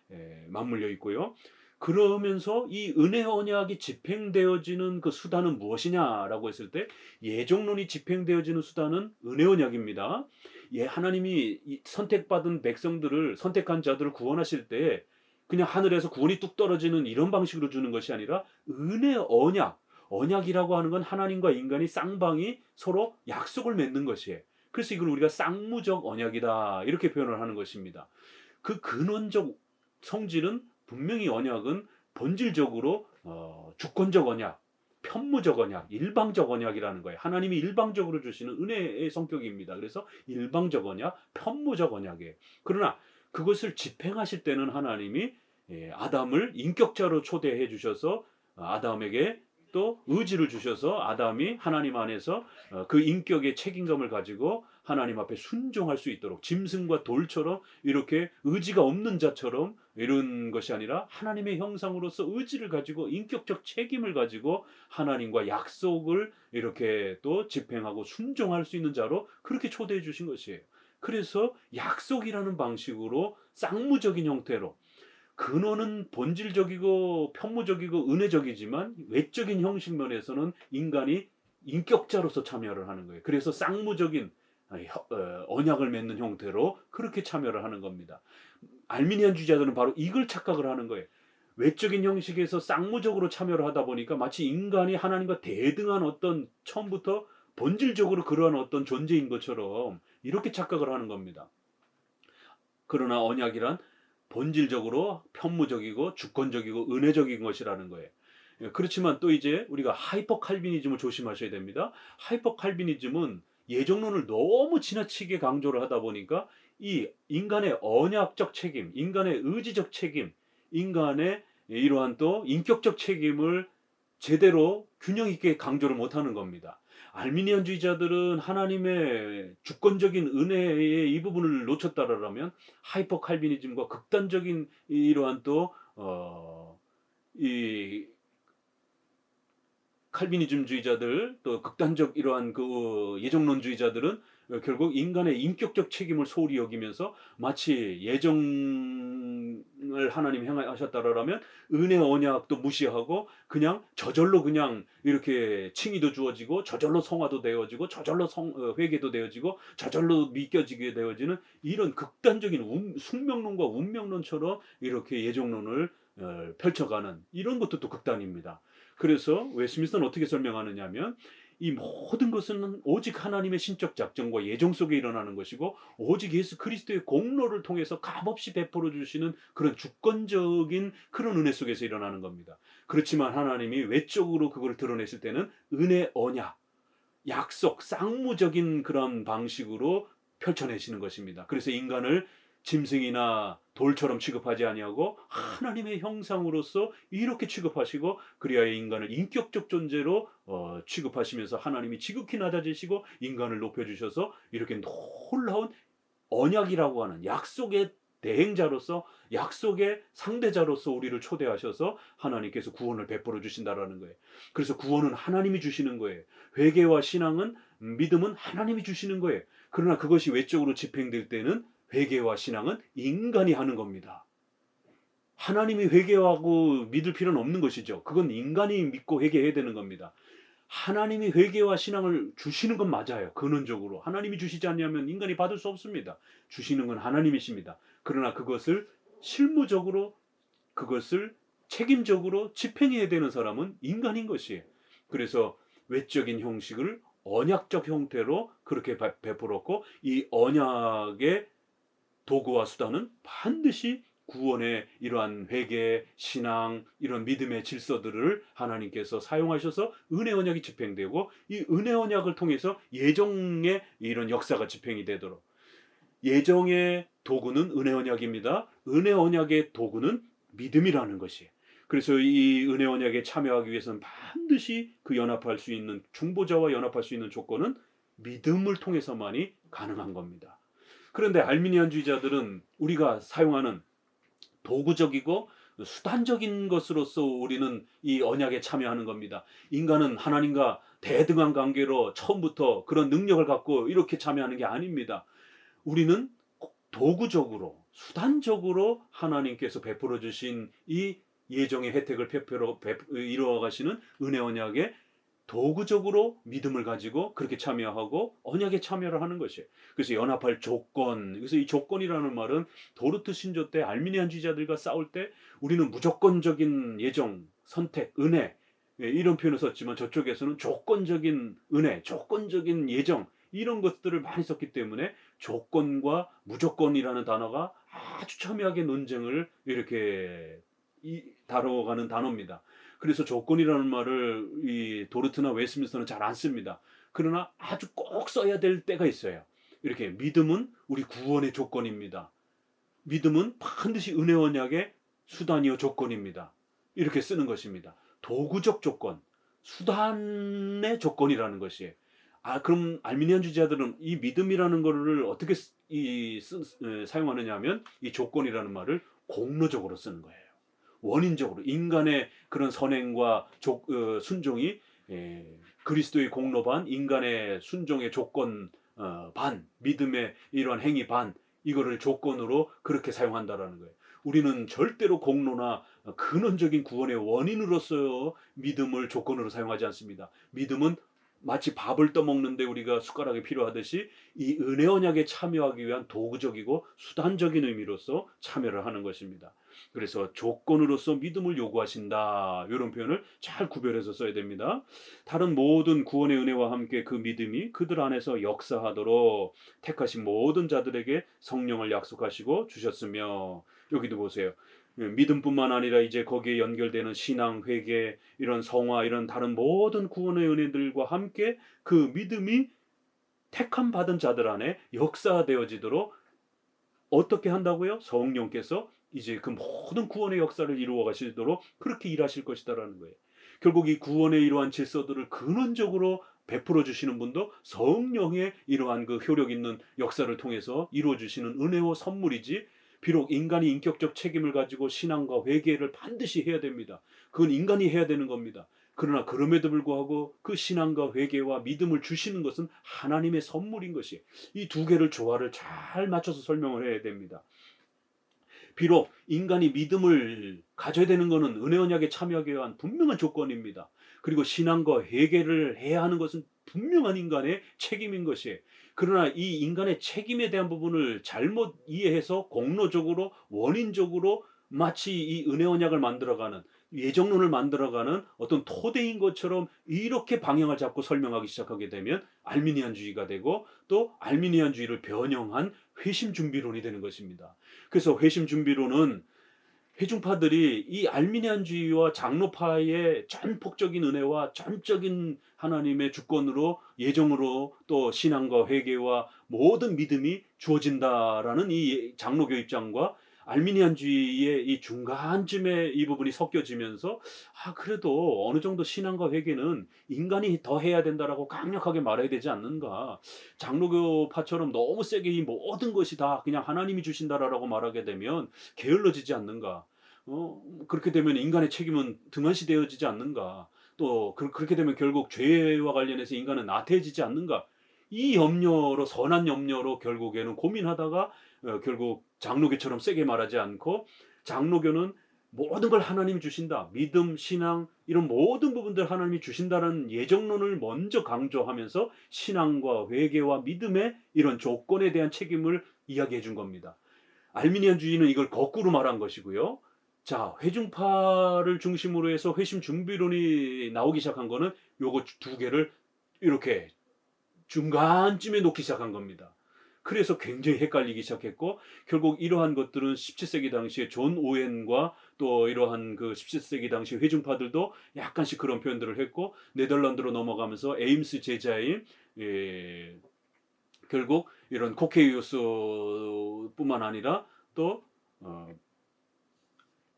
맞물려 있고요. 그러면서 이 은혜 언약이 집행되어지는 그 수단은 무엇이냐라고 했을 때, 예정론이 집행되어지는 수단은 은혜 언약입니다. 예, 하나님이 선택받은 백성들을, 선택한 자들을 구원하실 때 그냥 하늘에서 구원이 뚝 떨어지는 이런 방식으로 주는 것이 아니라 은혜 언약, 언약이라고 하는 건 하나님과 인간이 쌍방이 서로 약속을 맺는 것이에요. 그래서 이걸 우리가 쌍무적 언약이다 이렇게 표현을 하는 것입니다. 그 근원적 성질은 분명히 언약은 본질적으로 주권적 언약, 편무적 언약, 일방적 언약이라는 거예요. 하나님이 일방적으로 주시는 은혜의 성격입니다. 그래서 일방적 언약, 편무적 언약이에요. 그러나 그것을 집행하실 때는 하나님이 아담을 인격자로 초대해 주셔서 아담에게 또 의지를 주셔서 아담이 하나님 안에서 그 인격의 책임감을 가지고 하나님 앞에 순종할 수 있도록, 짐승과 돌처럼 이렇게 의지가 없는 자처럼 이런 것이 아니라 하나님의 형상으로서 의지를 가지고 인격적 책임을 가지고 하나님과 약속을 이렇게 또 집행하고 순종할 수 있는 자로 그렇게 초대해 주신 것이에요. 그래서 약속이라는 방식으로 쌍무적인 형태로, 근원은 본질적이고 편무적이고 은혜적이지만 외적인 형식 면에서는 인간이 인격자로서 참여를 하는 거예요. 그래서 쌍무적인 언약을 맺는 형태로 그렇게 참여를 하는 겁니다. 알미니안주의자들은 바로 이걸 착각을 하는 거예요. 외적인 형식에서 쌍무적으로 참여를 하다 보니까 마치 인간이 하나님과 대등한 어떤, 처음부터 본질적으로 그러한 어떤 존재인 것처럼 이렇게 착각을 하는 겁니다. 그러나 언약이란 본질적으로 편무적이고 주권적이고 은혜적인 것이라는 거예요. 그렇지만 또 이제 우리가 하이퍼 칼비니즘을 조심하셔야 됩니다. 하이퍼 칼비니즘은 예정론을 너무 지나치게 강조를 하다 보니까 이 인간의 언약적 책임, 인간의 의지적 책임, 인간의 이러한 또 인격적 책임을 제대로 균형 있게 강조를 못하는 겁니다. 알미니안주의자들은 하나님의 주권적인 은혜의 이 부분을 놓쳤다라면 하이퍼 칼비니즘과 극단적인 이러한 또이 칼비니즘주의자들, 또 극단적 이러한 그 예정론주의자들은 결국 인간의 인격적 책임을 소홀히 여기면서 마치 예정을 하나님이 행하셨다라면 은혜 언약도 무시하고 그냥 저절로 그냥 이렇게 칭의도 주어지고 저절로 성화도 되어지고 저절로 회개도 되어지고 저절로 믿겨지게 되어지는 이런 극단적인 숙명론과 운명론처럼 이렇게 예정론을 펼쳐가는 이런 것도 또 극단입니다. 그래서 웨스민스터는 어떻게 설명하느냐 하면 이 모든 것은 오직 하나님의 신적 작정과 예정 속에 일어나는 것이고 오직 예수 그리스도의 공로를 통해서 값없이 베풀어 주시는 그런 주권적인 그런 은혜 속에서 일어나는 겁니다. 그렇지만 하나님이 외적으로 그걸 드러냈을 때는 은혜, 언약, 약속, 쌍무적인 그런 방식으로 펼쳐내시는 것입니다. 그래서 인간을 짐승이나 돌처럼 취급하지 아니하고 하나님의 형상으로서 이렇게 취급하시고 그리하여 인간을 인격적 존재로 취급하시면서 하나님이 지극히 낮아지시고 인간을 높여주셔서 이렇게 놀라운 언약이라고 하는 약속의 대행자로서, 약속의 상대자로서 우리를 초대하셔서 하나님께서 구원을 베풀어 주신다라는 거예요. 그래서 구원은 하나님이 주시는 거예요. 회개와 신앙은, 믿음은 하나님이 주시는 거예요. 그러나 그것이 외적으로 집행될 때는 회개와 신앙은 인간이 하는 겁니다. 하나님이 회개하고 믿을 필요는 없는 것이죠. 그건 인간이 믿고 회개해야 되는 겁니다. 하나님이 회개와 신앙을 주시는 건 맞아요. 근원적으로 하나님이 주시지 않냐면 인간이 받을 수 없습니다. 주시는 건 하나님이십니다. 그러나 그것을 실무적으로, 그것을 책임적으로 집행해야 되는 사람은 인간인 것이에요. 그래서 외적인 형식을 언약적 형태로 그렇게 베풀었고 이 언약의 도구와 수단은 반드시 구원의 이러한 회개, 신앙, 이런 믿음의 질서들을 하나님께서 사용하셔서 은혜 언약이 집행되고, 이 은혜 언약을 통해서 예정의 이런 역사가 집행이 되도록, 예정의 도구는 은혜 언약입니다. 은혜 언약의 도구는 믿음이라는 것이에요. 그래서 이 은혜 언약에 참여하기 위해서는 반드시 그 연합할 수 있는, 중보자와 연합할 수 있는 조건은 믿음을 통해서만이 가능한 겁니다. 그런데 알미니안주의자들은 우리가 사용하는 도구적이고 수단적인 것으로서 우리는 이 언약에 참여하는 겁니다. 인간은 하나님과 대등한 관계로 처음부터 그런 능력을 갖고 이렇게 참여하는 게 아닙니다. 우리는 도구적으로, 수단적으로 하나님께서 베풀어 주신 이 예정의 혜택을 이루어 가시는 은혜 언약에 도구적으로 믿음을 가지고 그렇게 참여하고 언약에 참여를 하는 것이에요. 그래서 연합할 조건, 그래서 이 조건이라는 말은 도르트 신조 때 알미니안주의자들과 싸울 때 우리는 무조건적인 예정, 선택, 은혜, 이런 표현을 썼지만 저쪽에서는 조건적인 은혜, 조건적인 예정, 이런 것들을 많이 썼기 때문에 조건과 무조건이라는 단어가 아주 첨예하게 논쟁을 이렇게 다뤄가는 단어입니다. 그래서 조건이라는 말을 이 도르트나 웨스민스터는 잘 안 씁니다. 그러나 아주 꼭 써야 될 때가 있어요. 이렇게 믿음은 우리 구원의 조건입니다. 믿음은 반드시 은혜 언약의 수단이요 조건입니다. 이렇게 쓰는 것입니다. 도구적 조건, 수단의 조건이라는 것이에요. 그럼 알미니안주의자들은 이 믿음이라는 거를 어떻게 사용하느냐 하면 이 조건이라는 말을 공로적으로 쓰는 거예요. 원인적으로 인간의 그런 선행과 순종이 그리스도의 공로 반, 인간의 순종의 조건 반, 믿음의 이러한 행위 반, 이거를 조건으로 그렇게 사용한다라는 거예요. 우리는 절대로 공로나 근원적인 구원의 원인으로서 믿음을 조건으로 사용하지 않습니다. 믿음은 마치 밥을 떠먹는데 우리가 숟가락이 필요하듯이 이 은혜 언약에 참여하기 위한 도구적이고 수단적인 의미로서 참여를 하는 것입니다. 그래서 조건으로서 믿음을 요구하신다, 이런 표현을 잘 구별해서 써야 됩니다. 다른 모든 구원의 은혜와 함께 그 믿음이 그들 안에서 역사하도록 택하신 모든 자들에게 성령을 약속하시고 주셨으며, 여기도 보세요. 믿음뿐만 아니라 이제 거기에 연결되는 신앙, 회개, 이런 성화, 이런 다른 모든 구원의 은혜들과 함께 그 믿음이 택함 받은 자들 안에 역사되어지도록 어떻게 한다고요? 성령께서 이제 그 모든 구원의 역사를 이루어 가시도록 그렇게 일하실 것이다라는 거예요. 결국 이 구원의 이러한 질서들을 근원적으로 베풀어 주시는 분도 성령의 이러한 그 효력 있는 역사를 통해서 이루어 주시는 은혜와 선물이지, 비록 인간이 인격적 책임을 가지고 신앙과 회개를 반드시 해야 됩니다. 그건 인간이 해야 되는 겁니다. 그러나 그럼에도 불구하고 그 신앙과 회개와 믿음을 주시는 것은 하나님의 선물인 것이, 이 두 개를 조화를 잘 맞춰서 설명을 해야 됩니다. 비록 인간이 믿음을 가져야 되는 것은 은혜 언약에 참여하기 위한 분명한 조건입니다. 그리고 신앙과 회개를 해야 하는 것은 분명한 인간의 책임인 것이에요. 그러나 이 인간의 책임에 대한 부분을 잘못 이해해서 공로적으로, 원인적으로 마치 이 은혜 언약을 만들어가는, 예정론을 만들어가는 어떤 토대인 것처럼 이렇게 방향을 잡고 설명하기 시작하게 되면 알미니안주의가 되고, 또 알미니안주의를 변형한 회심준비론이 되는 것입니다. 그래서 회심준비론은 회중파들이 이 알미니안주의와 장로파의 전폭적인 은혜와 전적인 하나님의 주권으로, 예정으로, 또 신앙과 회개와 모든 믿음이 주어진다라는 이 장로교 입장과 알미니안주의의 이 중간쯤에 이 부분이 섞여지면서, 그래도 어느 정도 신앙과 회개는 인간이 더 해야 된다라고 강력하게 말해야 되지 않는가, 장로교파처럼 너무 세게 이 모든 것이 다 그냥 하나님이 주신다라고 말하게 되면 게을러지지 않는가, 그렇게 되면 인간의 책임은 등한시되어지지 않는가, 또 그렇게 되면 결국 죄와 관련해서 인간은 나태해지지 않는가, 이 염려로, 선한 염려로 결국에는 고민하다가 결국 장로교처럼 세게 말하지 않고, 장로교는 모든 걸 하나님이 주신다, 믿음, 신앙, 이런 모든 부분들 하나님이 주신다는 예정론을 먼저 강조하면서 신앙과 회개와 믿음의 이런 조건에 대한 책임을 이야기해 준 겁니다. 알미니안주의는 이걸 거꾸로 말한 것이고요. 자, 회중파를 중심으로 해서 회심 준비론이 나오기 시작한 거는 요거 두 개를 이렇게 중간쯤에 놓기 시작한 겁니다. 그래서 굉장히 헷갈리기 시작했고 결국 이러한 것들은 17세기 당시에 존 오웬과 또 이러한 그 17세기 당시 회중파들도 약간씩 그런 표현들을 했고 네덜란드로 넘어가면서 에임스 제자인 결국 이런 코케이우스뿐만 아니라 또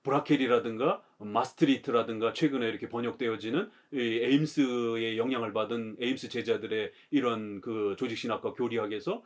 브라켈이라든가 마스트리트라든가 최근에 이렇게 번역되어지는 에임스의 영향을 받은 에임스 제자들의 이런 그 조직신학과 교리학에서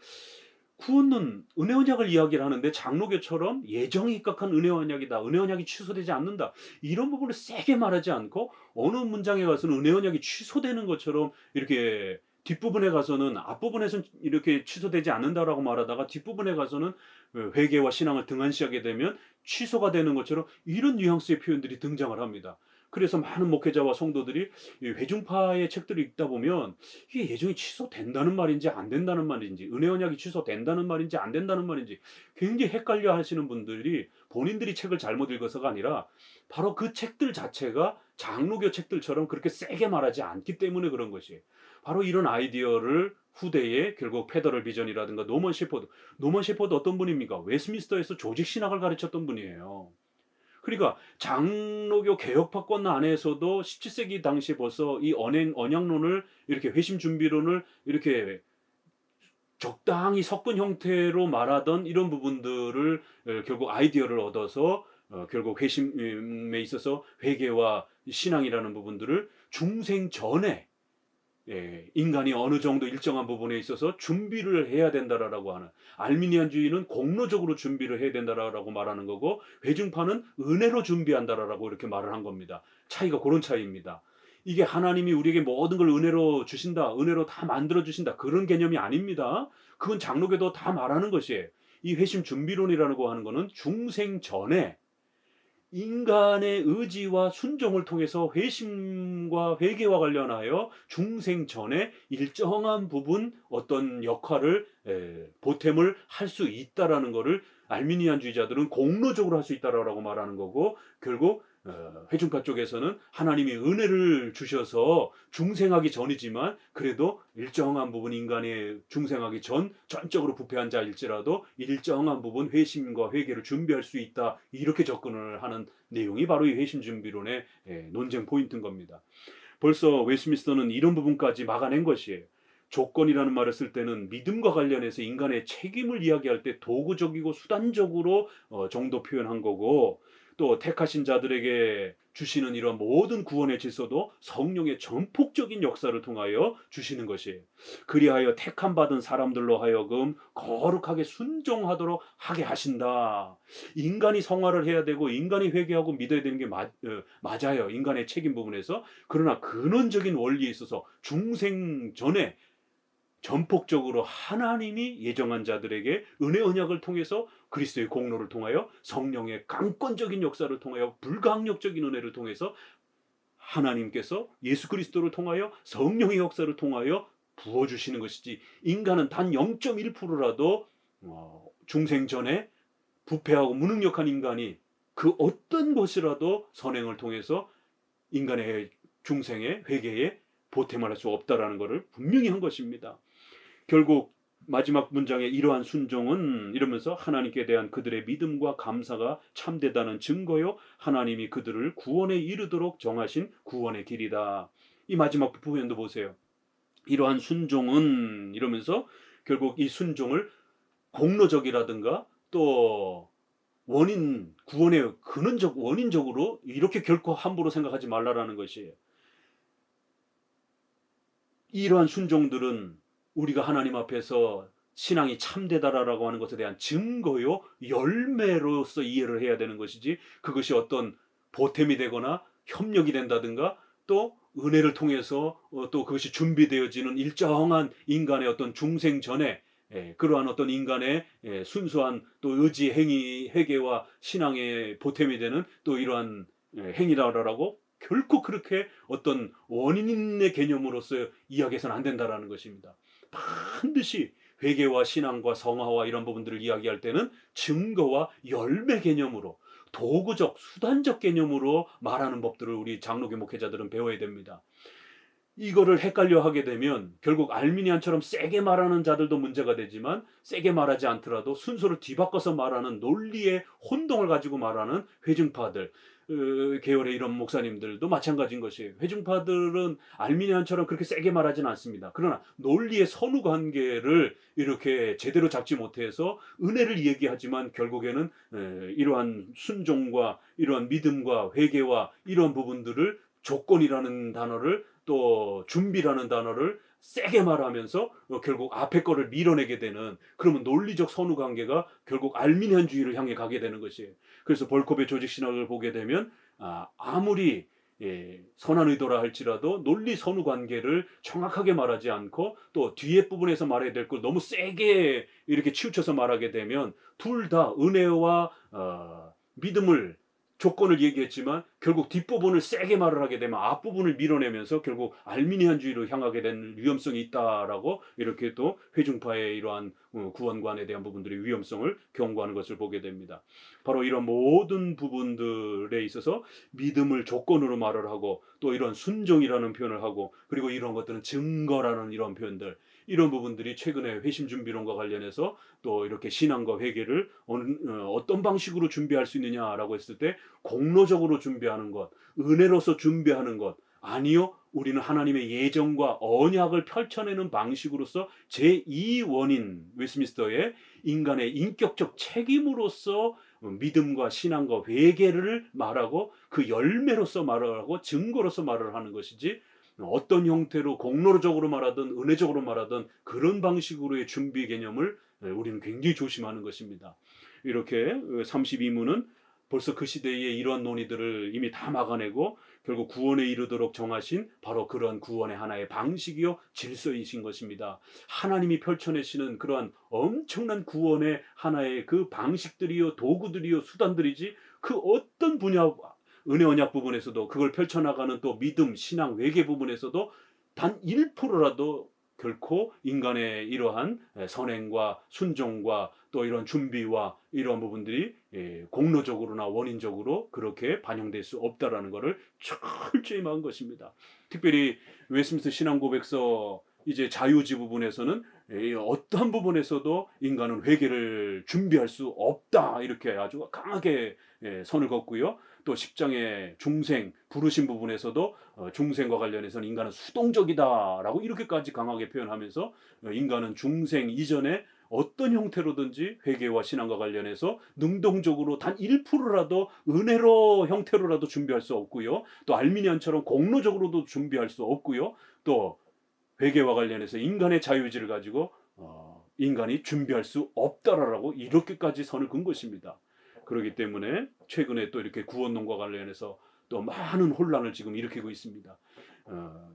구원론 은혜 언약을 이야기를 하는데 장로교처럼 예정에 입각한 은혜 언약이다. 은혜 언약이 취소되지 않는다. 이런 부분을 세게 말하지 않고 어느 문장에 가서는 은혜 언약이 취소되는 것처럼 이렇게 뒷부분에 가서는 앞부분에서는 이렇게 취소되지 않는다라고 말하다가 뒷부분에 가서는 회개와 신앙을 등한시하게 되면 취소가 되는 것처럼 이런 뉘앙스의 표현들이 등장을 합니다. 그래서 많은 목회자와 성도들이 회중파의 책들을 읽다 보면 이게 예정이 취소된다는 말인지 안 된다는 말인지 은혜 언약이 취소된다는 말인지 안 된다는 말인지 굉장히 헷갈려 하시는 분들이 본인들이 책을 잘못 읽어서가 아니라 바로 그 책들 자체가 장로교 책들처럼 그렇게 세게 말하지 않기 때문에 그런 것이에요. 바로 이런 아이디어를 후대에 결국 페더럴 비전이라든가 노먼 셰퍼드 어떤 분입니까? 웨스민스터에서 조직신학을 가르쳤던 분이에요. 그러니까 장로교 개혁파권 안에서도 17세기 당시에 벌써 이 언약론을 이렇게 회심 준비론을 이렇게 적당히 섞은 형태로 말하던 이런 부분들을 결국 아이디어를 얻어서 결국 회심에 있어서 회개와 신앙이라는 부분들을 중생 전에 인간이 어느 정도 일정한 부분에 있어서 준비를 해야 된다라고 하는 알미니안주의는 공로적으로 준비를 해야 된다라고 말하는 거고 회중파는 은혜로 준비한다라고 이렇게 말을 한 겁니다. 차이가 그런 차이입니다. 이게 하나님이 우리에게 모든 걸 은혜로 주신다, 은혜로 다 만들어 주신다 그런 개념이 아닙니다. 그건 장로교도 다 말하는 것이에요. 이 회심 준비론이라고 하는 거는 중생 전에 인간의 의지와 순종을 통해서 회심과 회개와 관련하여 중생 전에 일정한 부분 어떤 역할을 보탬을 할 수 있다라는 것을 알미니안주의자들은 공로적으로 할 수 있다라고 말하는 거고 결국 회중파 쪽에서는 하나님이 은혜를 주셔서 중생하기 전이지만 그래도 일정한 부분 인간의 중생하기 전적으로 부패한 자일지라도 일정한 부분 회심과 회개를 준비할 수 있다 이렇게 접근을 하는 내용이 바로 이 회심 준비론의 논쟁 포인트인 겁니다. 벌써 웨스민스터는 이런 부분까지 막아낸 것이에요. 조건이라는 말을 쓸 때는 믿음과 관련해서 인간의 책임을 이야기할 때 도구적이고 수단적으로 정도 표현한 거고 또 택하신 자들에게 주시는 이런 모든 구원의 질서도 성령의 전폭적인 역사를 통하여 주시는 것이에요. 그리하여 택함 받은 사람들로 하여금 거룩하게 순종하도록 하게 하신다. 인간이 성화를 해야 되고 인간이 회개하고 믿어야 되는 게 맞아요. 인간의 책임 부분에서. 그러나 근원적인 원리에 있어서 중생 전에 전폭적으로 하나님이 예정한 자들에게 은혜 언약을 통해서 그리스도의 공로를 통하여 성령의 강권적인 역사를 통하여 불가항력적인 은혜를 통해서 하나님께서 예수 그리스도를 통하여 성령의 역사를 통하여 부어주시는 것이지 인간은 단 0.1%라도 중생 전에 부패하고 무능력한 인간이 그 어떤 것이라도 선행을 통해서 인간의 중생의 회개에 보탬을 할 수 없다라는 것을 분명히 한 것입니다. 결국 마지막 문장에 이러한 순종은 이러면서 하나님께 대한 그들의 믿음과 감사가 참되다는 증거요 하나님이 그들을 구원에 이르도록 정하신 구원의 길이다. 이 마지막 부분도 보세요. 이러한 순종은 이러면서 결국 이 순종을 공로적이라든가 또 구원의 근원적 원인적으로 이렇게 결코 함부로 생각하지 말라라는 것이에요. 이러한 순종들은 우리가 하나님 앞에서 신앙이 참되다라고 하는 것에 대한 증거요 열매로서 이해를 해야 되는 것이지 그것이 어떤 보탬이 되거나 협력이 된다든가 또 은혜를 통해서 또 그것이 준비되어지는 일정한 인간의 어떤 중생 전에 그러한 어떤 인간의 순수한 또 의지, 행위, 회개와 신앙의 보탬이 되는 또 이러한 행위라고 결코 그렇게 어떤 원인의 개념으로서 이야기해서는 안 된다라는 것입니다. 반드시 회개와 신앙과 성화와 이런 부분들을 이야기할 때는 증거와 열매 개념으로 도구적, 수단적 개념으로 말하는 법들을 우리 장로교 목회자들은 배워야 됩니다. 이거를 헷갈려 하게 되면 결국 알미니안처럼 세게 말하는 자들도 문제가 되지만 세게 말하지 않더라도 순서를 뒤바꿔서 말하는 논리의 혼동을 가지고 말하는 회중파들, 계열의 이런 목사님들도 마찬가지인 것이에요. 회중파들은 알미니안처럼 그렇게 세게 말하지는 않습니다. 그러나 논리의 선후 관계를 이렇게 제대로 잡지 못해서 은혜를 얘기하지만 결국에는 이러한 순종과 이러한 믿음과 회개와 이러한 부분들을 조건이라는 단어를 또 준비라는 단어를 세게 말하면서 결국 앞에 거를 밀어내게 되는, 그러면 논리적 선후 관계가 결국 알미니안주의를 향해 가게 되는 것이에요. 그래서 볼코베 조직 신학을 보게 되면 아무리 선한 의도라 할지라도 논리 선후 관계를 정확하게 말하지 않고 또 뒤에 부분에서 말해야 될 걸 너무 세게 이렇게 치우쳐서 말하게 되면 둘 다 은혜와 믿음을 조건을 얘기했지만 결국 뒷부분을 세게 말을 하게 되면 앞부분을 밀어내면서 결국 알미니안주의로 향하게 되는 위험성이 있다라고 이렇게 또 회중파의 이러한 구원관에 대한 부분들의 위험성을 경고하는 것을 보게 됩니다. 바로 이런 모든 부분들에 있어서 믿음을 조건으로 말을 하고 또 이런 순종이라는 표현을 하고 그리고 이런 것들은 증거라는 이런 표현들, 이런 부분들이 최근에 회심 준비론과 관련해서 또 이렇게 신앙과 회개를 어떤 방식으로 준비할 수 있느냐라고 했을 때 공로적으로 준비하는 것, 은혜로서 준비하는 것, 아니요, 우리는 하나님의 예정과 언약을 펼쳐내는 방식으로서 제2원인 웨스민스터의 인간의 인격적 책임으로서 믿음과 신앙과 회개를 말하고 그 열매로서 말을 하고 증거로서 말을 하는 것이지, 어떤 형태로 공로적으로 말하든 은혜적으로 말하든 그런 방식으로의 준비 개념을 우리는 굉장히 조심하는 것입니다. 이렇게 32문은 벌써 그 시대의 이러한 논의들을 이미 다 막아내고 결국 구원에 이르도록 정하신 바로 그런 구원의 하나의 방식이요 질서이신 것입니다. 하나님이 펼쳐내시는 그러한 엄청난 구원의 하나의 그 방식들이요 도구들이요 수단들이지, 그 어떤 분야 은혜 언약 부분에서도 그걸 펼쳐나가는 또 믿음, 신앙, 외계 부분에서도 단 1%라도 결코 인간의 이러한 선행과 순종과 또 이런 준비와 이러한 부분들이 공로적으로나 원인적으로 그렇게 반영될 수 없다라는 것을 철저히 막은 것입니다. 특별히 웨스민스터 신앙고백서 이제 자유지 부분에서는 어떠한 부분에서도 인간은 회개를 준비할 수 없다 이렇게 아주 강하게 선을 긋고요. 또 10장의 중생 부르신 부분에서도 중생과 관련해서는 인간은 수동적이다라고 이렇게까지 강하게 표현하면서 인간은 중생 이전에 어떤 형태로든지 회개와 신앙과 관련해서 능동적으로 단 1%라도 은혜로 형태로라도 준비할 수 없고요. 또 알미니안처럼 공로적으로도 준비할 수 없고요. 또 회개와 관련해서 인간의 자유의지를 가지고 인간이 준비할 수 없다라고 이렇게까지 선을 긋은 것입니다. 그렇기 때문에 최근에 또 이렇게 구원론과 관련해서 또 많은 혼란을 지금 일으키고 있습니다.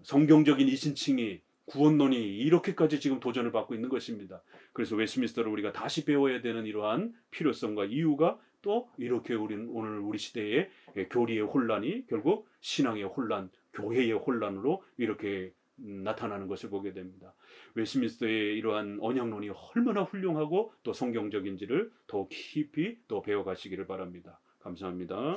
성경적인 이신칭이 구원론이 이렇게까지 지금 도전을 받고 있는 것입니다. 그래서 웨스민스터를 우리가 다시 배워야 되는 이러한 필요성과 이유가 또 이렇게 우리는 오늘 우리 시대의 교리의 혼란이 결국 신앙의 혼란, 교회의 혼란으로 이렇게 나타나는 것을 보게 됩니다. 웨스민스터의 이러한 언약론이 얼마나 훌륭하고 또 성경적인지를 더 깊이 또 배워가시기를 바랍니다. 감사합니다.